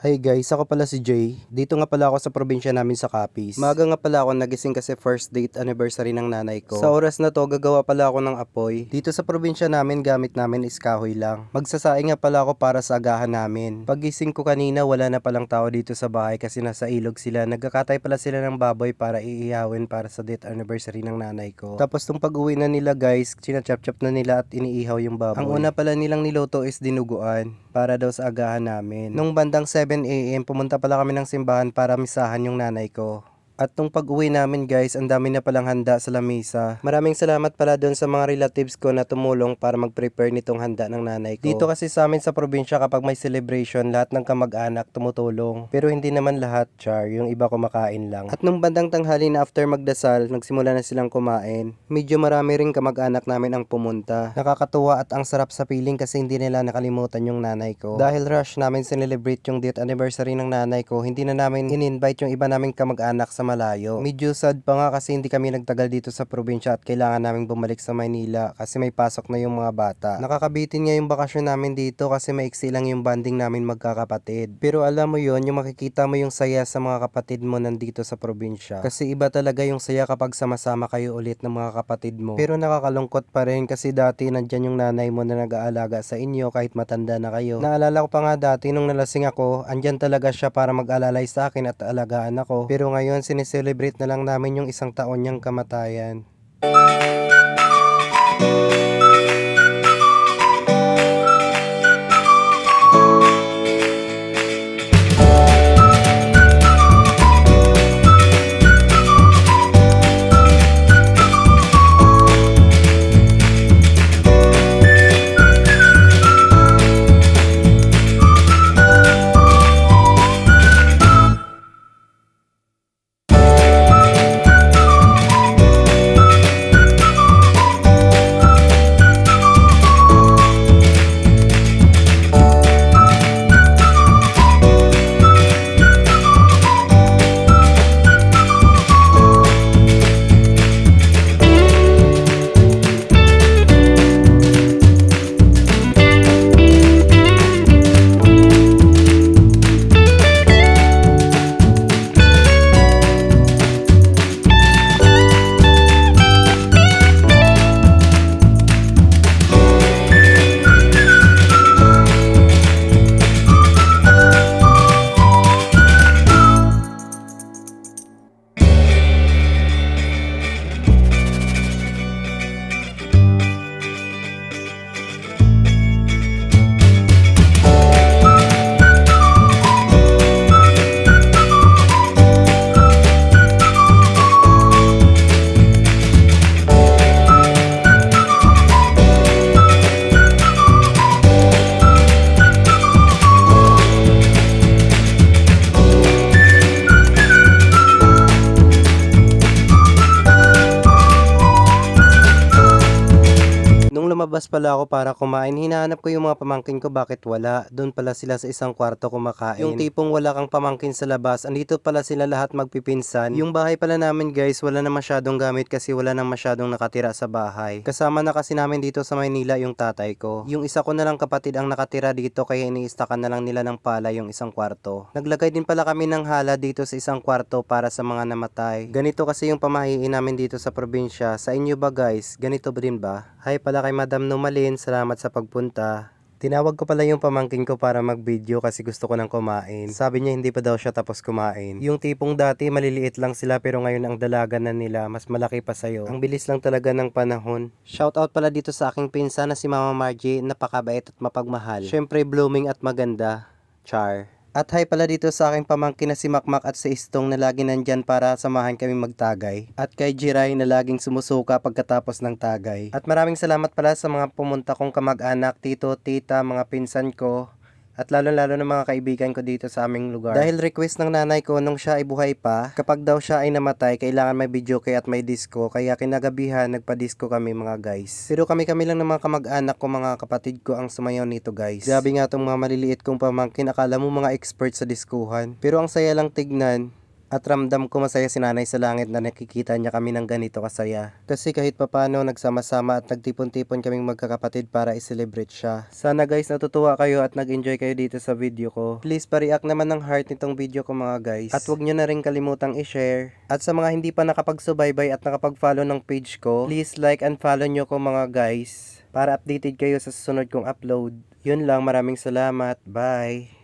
Hi guys, ako pala si Jay. Dito nga pala ako sa probinsya namin sa Capiz. Maaga nga pala ako nagising kasi first date anniversary ng nanay ko. Sa oras na to, gagawa pala ako ng apoy. Dito sa probinsya namin, gamit namin is kahoy lang. Magsasaing nga pala ako para sa agahan namin. Pagising ko kanina, wala na palang tao dito sa bahay kasi nasa ilog sila. Nagkakatay pala sila ng baboy para iihawin para sa date anniversary ng nanay ko. Tapos nung pag-uwi na nila guys, sinachap-chap na nila at iniihaw yung baboy. Ang una pala nilang niluto is dinuguan para daw sa agahan namin. Nung bandang 7 AM, pumunta pala kami ng simbahan para misahan yung nanay ko. At nung pag-uwi namin guys, ang dami na palang handa sa lamesa. Maraming salamat pala doon sa mga relatives ko na tumulong para mag-prepare nitong handa ng nanay ko. Dito kasi sa amin sa probinsya kapag may celebration, lahat ng kamag-anak tumutulong. Pero hindi naman lahat, char, yung iba kumakain lang. At nung bandang tanghali na after magdasal, nagsimula na silang kumain. Medyo marami rin kamag-anak namin ang pumunta. Nakakatuwa at ang sarap sa piling kasi hindi nila nakalimutan yung nanay ko. Dahil rush namin celebrate yung date anniversary ng nanay ko, hindi na namin in-invite yung iba naming kamag-anak sa malayo. Medyo sad pa nga kasi hindi kami nagtagal dito sa probinsya at kailangan naming bumalik sa Maynila kasi may pasok na yung mga bata. Nakakabitin nga yung bakasyon namin dito kasi maiksi lang yung bonding namin magkakapatid. Pero alam mo yon, yung makikita mo yung saya sa mga kapatid mo nandito sa probinsya. Kasi iba talaga yung saya kapag sama-sama kayo ulit ng mga kapatid mo. Pero nakakalungkot pa rin kasi dati nandyan yung nanay mo na nag-aalaga sa inyo kahit matanda na kayo. Naalala ko pa nga dati nung nalasing ako, andyan talaga siya para mag-alalay sa akin at alagaan ako. Pero ngayon sineselebrate na lang namin yung isang taon niyang kamatayan. Lumabas pala ako para kumain, hinahanap ko yung mga pamangkin ko, bakit wala? Doon pala sila sa isang kwarto kumakain. Yung tipong wala kang pamangkin sa labas, andito pala sila lahat magpipinsan. Yung bahay pala namin guys, wala na masyadong gamit kasi wala na masyadong nakatira sa bahay. Kasama na kasi namin dito sa Maynila yung tatay ko. Yung isa ko na lang kapatid ang nakatira dito kaya iniistakan na lang nila ng pala yung isang kwarto. Naglagay din pala kami ng hala dito sa isang kwarto para sa mga namatay. Ganito kasi yung pamahiin namin dito sa probinsya. Sa inyo ba guys? Ganito ba din ba? Hi pala kay Madam Numalin, salamat sa pagpunta. Tinawag ko pala yung pamangkin ko para mag-video kasi gusto ko nang kumain. Sabi niya hindi pa daw siya tapos kumain. Yung tipong dati maliliit lang sila pero ngayon ang dalaga na nila mas malaki pa sa'yo. Ang bilis lang talaga ng panahon. Shoutout pala dito sa aking pinsan na si Mama Margie, napakabait at mapagmahal. Syempre blooming at maganda. Char. At hi pala dito sa aking pamangkin na si Makmak at si Istong na lagi nandyan para samahan kami magtagay. At kay Jiray na laging sumusuka pagkatapos ng tagay. At maraming salamat pala sa mga pumunta kong kamag-anak, tito, tita, mga pinsan ko. At lalo-lalo ng mga kaibigan ko dito sa aming lugar. Dahil request ng nanay ko nung siya ay buhay pa, kapag daw siya ay namatay, kailangan may videoke at may disco. Kaya kinagabihan, nagpa-disco kami mga guys. Pero kami-kami lang ng mga kamag-anak ko, mga kapatid ko ang sumayaw nito guys. Grabe nga tong mga maliliit kong pamangkin, akala mo mga expert sa diskuhan. Pero ang saya lang tignan. At ramdam ko masaya si nanay sa langit na nakikita niya kami ng ganito kasaya. Kasi kahit papano nagsama-sama at nagtipon-tipon kaming magkakapatid para i-celebrate siya. Sana guys natutuwa kayo at nag-enjoy kayo dito sa video ko. Please pa-react naman ng heart nitong video ko mga guys. At wag nyo na rin kalimutang i-share. At sa mga hindi pa nakapag-subaybay at nakapag-follow ng page ko, please like and follow nyo ko mga guys. Para updated kayo sa susunod kong upload. Yun lang, maraming salamat. Bye!